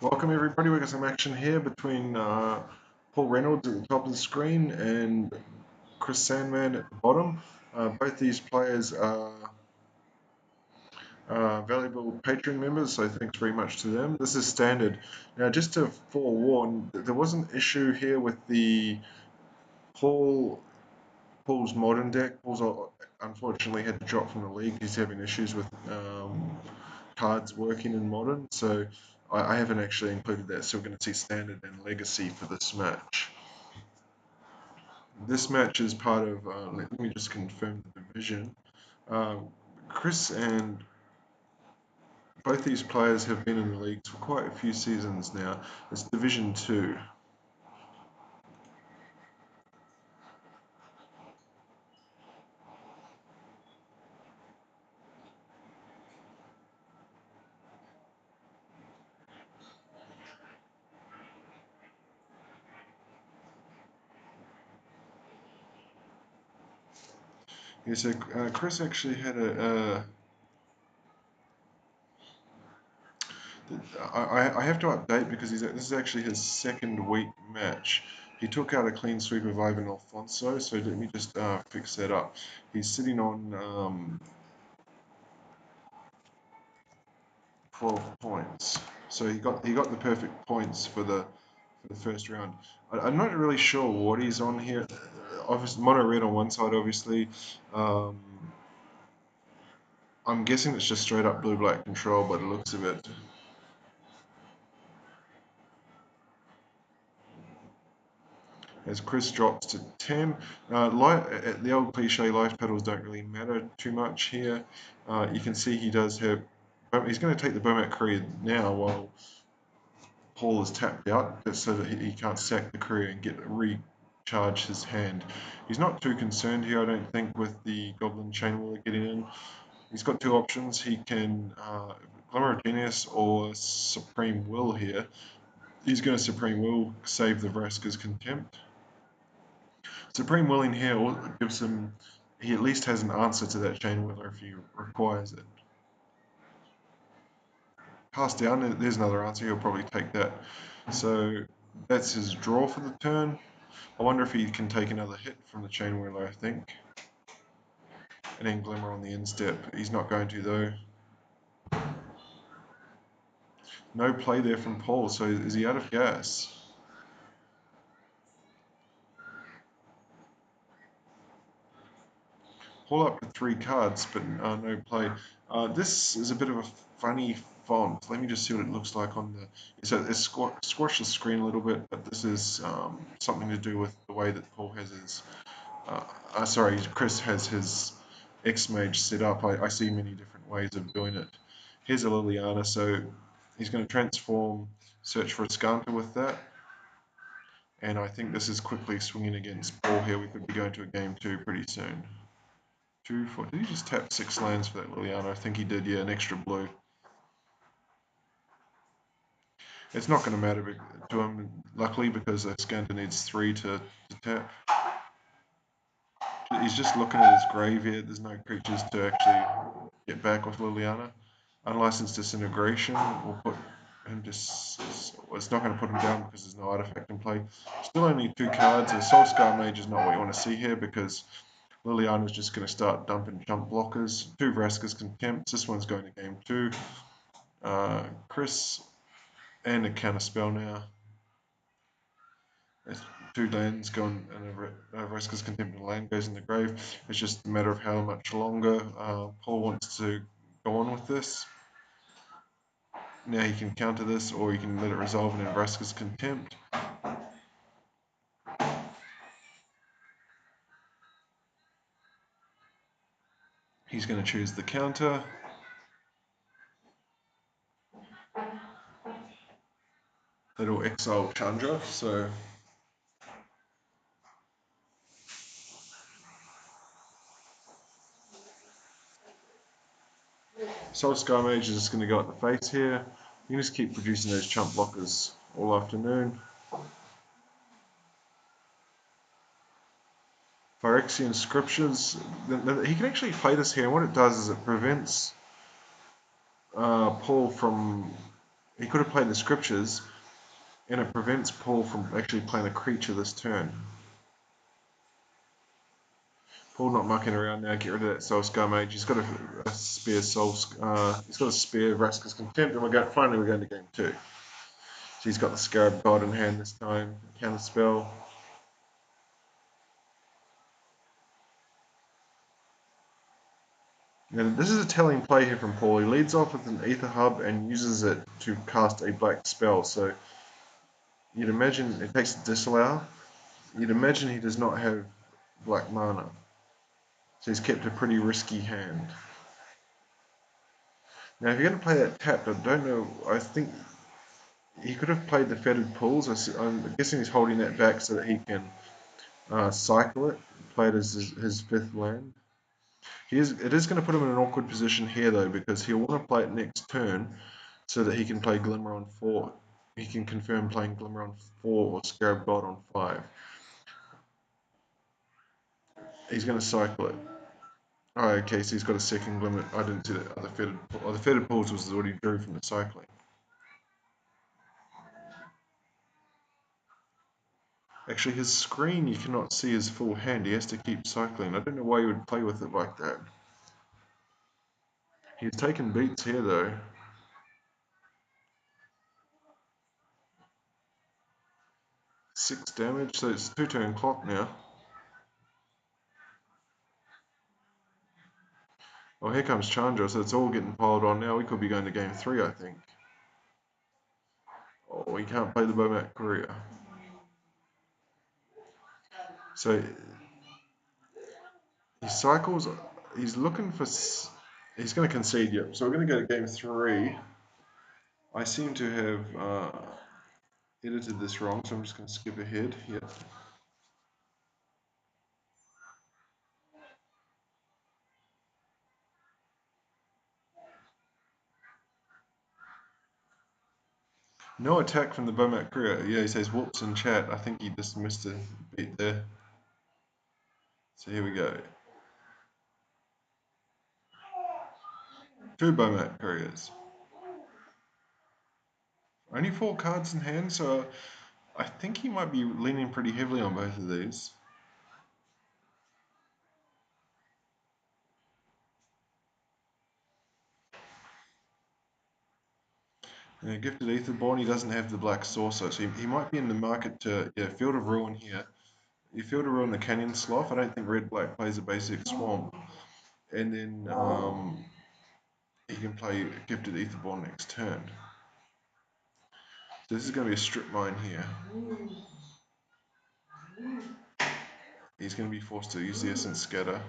Welcome everybody, we got some action here between Paul Reynolds at the top of the screen and Chris Sandman at the bottom. Both these players are valuable Patreon members, so thanks very much to them. This is standard. Now, just to forewarn, there was an issue here with the Paul Paul's modern deck. Paul's unfortunately had to drop from the league. He's having issues with cards working in modern, so I haven't actually included that. So we're going to see standard and legacy for this match. This match is part of. Let me just confirm the division. Uh, Chris and both these players have been in the leagues for quite a few seasons now. It's Division 2. Yeah, so Chris actually had I have to update because this is actually his second week match. He took out a clean sweep of Ivan Alfonso, so let me just fix that up. He's sitting on 12 points, so he got the perfect points for the first round. I'm not really sure what he's on here. Obviously, mono red on one side, obviously. Um, I'm guessing it's just straight up blue black control by the looks of it. As Chris drops to 10. The old cliche, life pedals don't really matter too much here. You can see he does have. He's going to take the Bomat Courier now while Paul is tapped out, so that he can't sack the Courier and recharge his hand. He's not too concerned here, I don't think, with the Goblin Chainwhirler getting in. He's got two options. He can Glimmer of Genius or Supreme Will here. He's going to Supreme Will, save the Vraska's Contempt. Supreme Willing here gives him, he at least has an answer to that Chainwhirler if he requires it. Pass down, there's another answer, he'll probably take that. So that's his draw for the turn. I wonder if he can take another hit from the Chainwhirler, I think. And then Glimmer on the instep. He's not going to though. No play there from Paul, so is he out of gas? Pull up with 3 cards, but no play. This is a bit of a funny font. Let me just see what it looks like on the. So it's squashed the screen a little bit, but this is something to do with the way that Paul has his. Sorry, Chris has his X-Mage set up. I see many different ways of doing it. Here's a Liliana, so he's going to transform, search for a Skarner with that. And I think this is quickly swinging against Paul here. We could be going to a game 2 pretty soon. 2, 4. Did he just tap 6 lands for that Liliana? I think he did, yeah, an extra blue. It's not going to matter to him, luckily, because the Skarner needs 3 to tap. He's just looking at his grave here. There's no creatures to actually get back with Liliana. Unlicensed Disintegration will put him just. Well, it's not going to put him down because there's no artifact in play. Still only 2 cards. A Soul Scar Mage is not what you want to see here because Liliana's just going to start dumping jump blockers. 2 Vraska's Contempts. This one's going to game 2. Chris and a counter spell now. There's 2 lands going and a Vraska's Contempt and land goes in the grave. It's just a matter of how much longer Paul wants to go on with this. Now he can counter this, or he can let it resolve in Vraska's Contempt. He's going to choose the counter. That'll exile Chandra, so Soul Sky Mage is just going to go at the face here. You can just keep producing those chump blockers all afternoon. Phyrexian Scriptures, he can actually play this here, and what it does is it prevents Paul from He could have played the scriptures, and it prevents Paul from actually playing a creature this turn. Paul not mucking around now. Get rid of that Soul Scar Mage. He's got a spare Soul. He's got a spare Vraska's Contempt, and finally we're going to game 2. So he's got the Scarab God in hand this time. Counter spell. Now, this is a telling play here from Paul. He leads off with an Ether Hub and uses it to cast a black spell. So you'd imagine it takes a Disallow. You'd imagine he does not have black mana. So he's kept a pretty risky hand. Now, if you're going to play that tapped, I don't know. I think he could have played the Fetid Pools. I'm guessing he's holding that back so that he can cycle it, play it as his 5th land. It is going to put him in an awkward position here, though, because he'll want to play it next turn so that he can play Glimmer on 4. He can confirm playing Glimmer on 4 or Scarab God on 5. He's going to cycle it. Oh, okay, so he's got a second Glimmer. I didn't see that. The Fetid Pools was what he drew from the cycling. Actually, his screen, you cannot see his full hand. He has to keep cycling. I don't know why you would play with it like that. He's taken beats here, though. 6 damage, so it's 2-turn clock now. Oh, here comes Chandra, so it's all getting piled on now. We could be going to game 3, I think. Oh, he can't play the Bomat Courier. So he cycles. He's looking for. He's going to concede, yep. So we're going to go to game 3. I seem to have edited this wrong, so I'm just going to skip ahead. Yep. No attack from the Bomat Courier. Yeah, he says whoops in chat. I think he just missed a beat there. So here we go. 2 Bomat Couriers. Only 4 cards in hand, so I think he might be leaning pretty heavily on both of these. Gifted Aetherborn, he doesn't have the Black Saucer, so he might be in the market to, Field of Ruin here. You Field of Ruin the Canyon Slough. I don't think Red-Black plays a basic Swamp. And then he can play Gifted Aetherborn next turn. So this is going to be a strip mine here. He's going to be forced to use the Essence Scatter.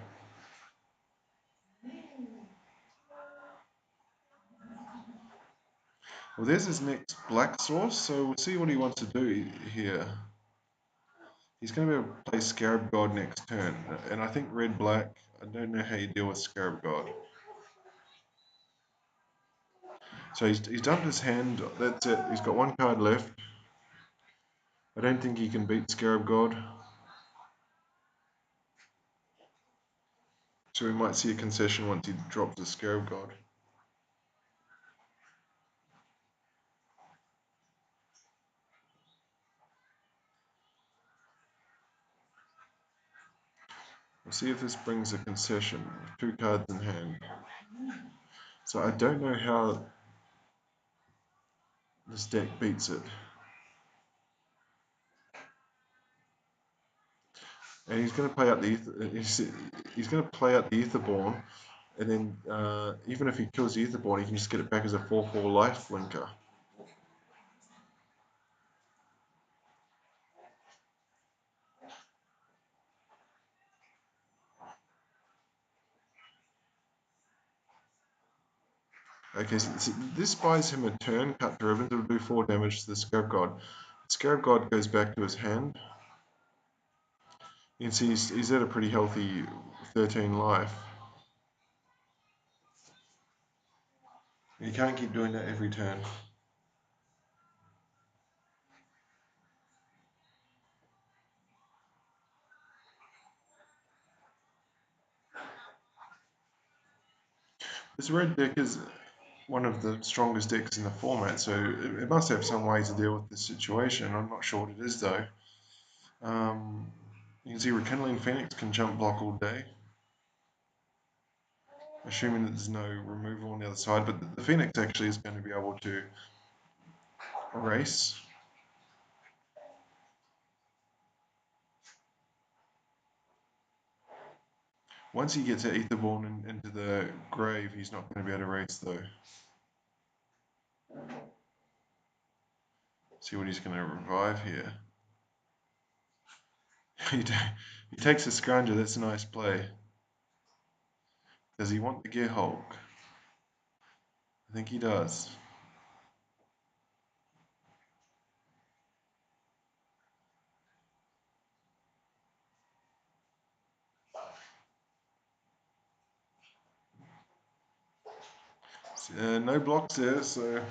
Well, there's his next black source, so we'll see what he wants to do here. He's going to be able to play Scarab God next turn, and I think red-black, I don't know how you deal with Scarab God. So he's dumped his hand, that's it, he's got 1 card left. I don't think he can beat Scarab God. So we might see a concession once he drops the Scarab God. We'll see if this brings a concession. 2 cards in hand. So I don't know how this deck beats it. And he's going to play out the he's going to play out the Aetherborn, and then even if he kills the Aetherborn, he can just get it back as a 4/4 life blinker. Okay, so this buys him a turn. Cut the ribbons. It'll do 4 damage to the Scarab God. Scarab God goes back to his hand. You can see he's at a pretty healthy 13 life. You can't keep doing that every turn. This red deck is one of the strongest decks in the format, so it must have some way to deal with this situation. I'm not sure what it is though. You can see Rekindling Phoenix can jump block all day, assuming that there's no removal on the other side, but the Phoenix actually is going to be able to erase. Once he gets Aetherborn into the grave, he's not going to be able to race though. See what he's going to revive here. He takes a Scrounger, that's a nice play. Does he want the Gear Hulk? I think he does. No blocks there, so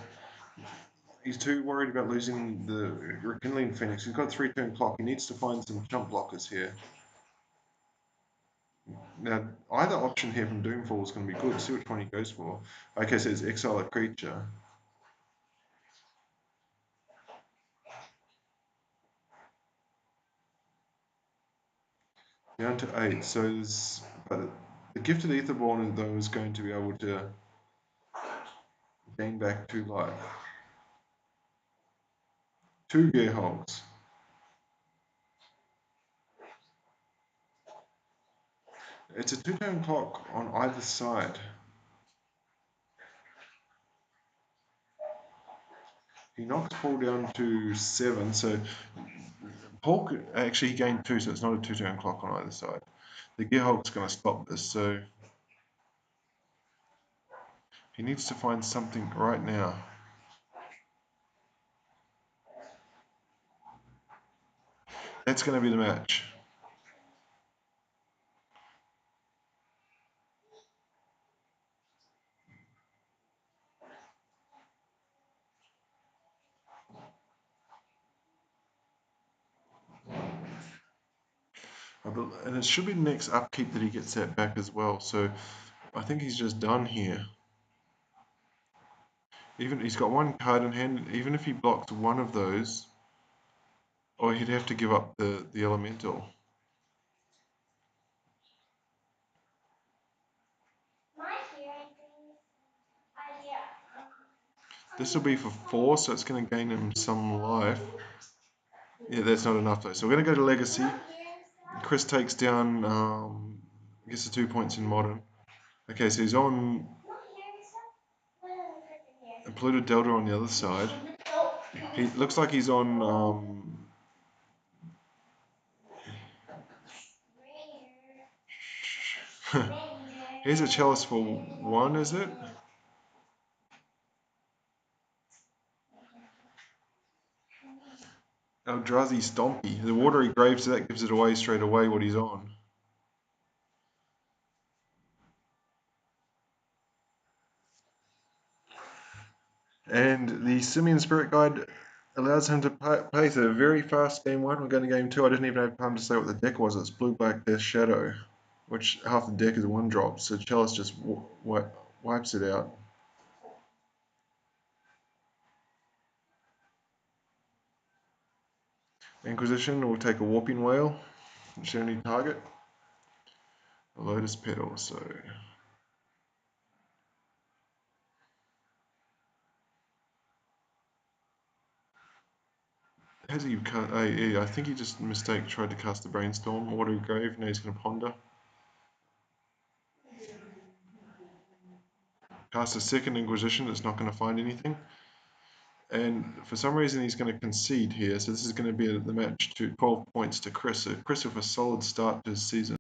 he's too worried about losing the Rekindling Phoenix. He's got 3-turn clock. He needs to find some jump blockers here. Now, either option here from Doomfall is going to be good. See which one he goes for. Okay, so it's exile a creature. Down to 8. So but the Gifted Aetherborn though is going to be able to gain back 2 life. 2 Gear Hulks. It's a 2-turn clock on either side. He knocks Paul down to 7, so Paul actually gained 2, so it's not a 2-turn clock on either side. The Gear Hulk's going to stop this, so he needs to find something right now. That's going to be the match. And it should be the next upkeep that he gets that back as well, so I think he's just done here. Even he's got 1 card in hand, even if he blocks one of those, or he'd have to give up the elemental. This will be for 4, so it's going to gain him some life. Yeah, that's not enough though. So we're going to go to Legacy. Chris takes down, gets the 2 points in Modern. Okay, so he's on a Polluted Delta on the other side. He looks like he's on here's a Chalice for 1, is it? Eldrazi Stompy. The Watery Grave, so that gives it away straight away what he's on. And the Simian Spirit Guide allows him to play a very fast game 1. We're going to game 2. I didn't even have time to say what the deck was. It's Blue Black Death Shadow, which half the deck is 1-drop, so Chalice just wipes it out. Inquisition will take a Warping Whale, which only target. A Lotus Petal, so has he cut? Yeah, I think he just tried to cast the Brainstorm. Watery Grave, now he's going to Ponder. Cast a second Inquisition, that's not going to find anything. And for some reason he's going to concede here, so this is going to be the match to 12 points to Chris. So Chris with a solid start to his season.